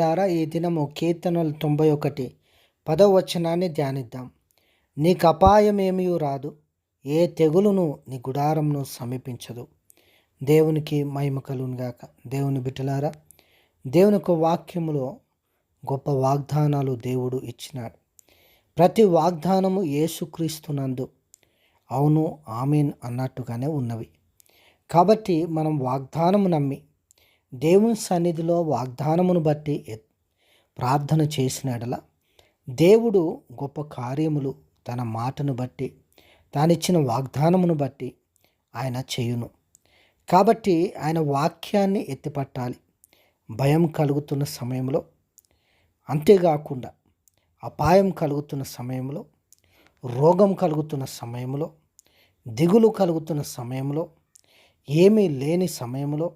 బిడ్డలారా, ఈ దినము కీర్తనలు 91 10వ ధ్యానిద్దాం. నీకు అపాయమేమీ రాదు, ఏ తెగులును నీ గుడారంను సమీపించదు. దేవునికి మహిమ కలుగునుగాక. దేవుని బిడ్డలారా, దేవుని యొక్క వాక్యములో గొప్ప వాగ్దానాలు దేవుడు ఇచ్చినాడు. ప్రతి వాగ్దానము యేసుక్రీస్తునందు అవును ఆమీన్ అన్నట్టుగానే ఉన్నవి. కాబట్టి మనం వాగ్దానము నమ్మి దేవుని సన్నిధిలో వాగ్దానమును బట్టి ప్రార్థన చేసినడల దేవుడు గొప్ప కార్యములు తన మాటను బట్టి తానిచ్చిన వాగ్దానమును బట్టి ఆయన చేయును. కాబట్టి ఆయన వాక్యాన్ని ఎత్తిపట్టాలి. భయం కలుగుతున్న సమయంలో, అంతేకాకుండా అపాయం కలుగుతున్న సమయంలో, రోగం కలుగుతున్న సమయంలో, దిగులు కలుగుతున్న సమయంలో, ఏమీ లేని సమయంలో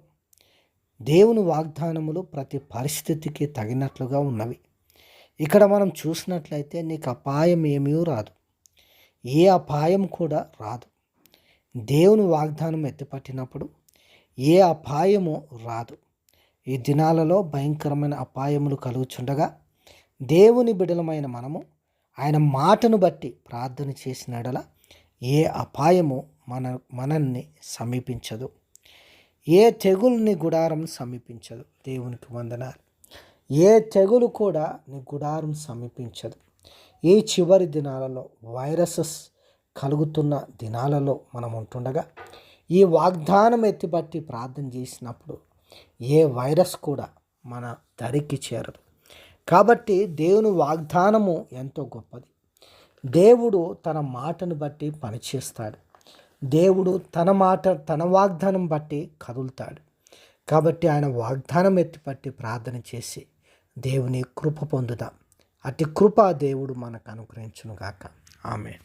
దేవుని వాగ్దానములు ప్రతి పరిస్థితికి తగినట్లుగా ఉన్నవి. ఇక్కడ మనం చూసినట్లయితే నీకు అపాయం ఏమీ రాదు, ఏ అపాయం కూడా రాదు. దేవుని వాగ్దానం ఎత్తిపట్టినప్పుడు ఏ అపాయము రాదు. ఈ దినాలలో భయంకరమైన అపాయములు కలుగుచుండగా దేవుని బిడలమైన మనము ఆయన మాటను బట్టి ప్రార్థన చేసినడల ఏ అపాయము మనల్ని సమీపించదు, ఏ తెగులు నీ గుడారం సమీపించదు. దేవునికి వందనాలు. ఏ తెగులు కూడా నీ గుడారం సమీపించదు. ఈ చివరి దినాలలో వైరసెస్ కలుగుతున్న దినాలలో మనం ఉంటుండగా ఈ వాగ్దానం ఎత్తిబట్టి ప్రార్థన చేసినప్పుడు ఏ వైరస్ కూడా మన దరికి చేరదు. కాబట్టి దేవుని వాగ్దానము ఎంతో గొప్పది. దేవుడు తన మాటను బట్టి పనిచేస్తాడు. దేవుడు తన వాగ్దానం బట్టి కదులుతాడు. కాబట్టి ఆయన వాగ్దానం ఎత్తిపట్టి ప్రార్థన చేసి దేవుని కృప పొందుదాం. అతి కృప దేవుడు మనకు అనుగ్రహించునుగాక. ఆమేన్.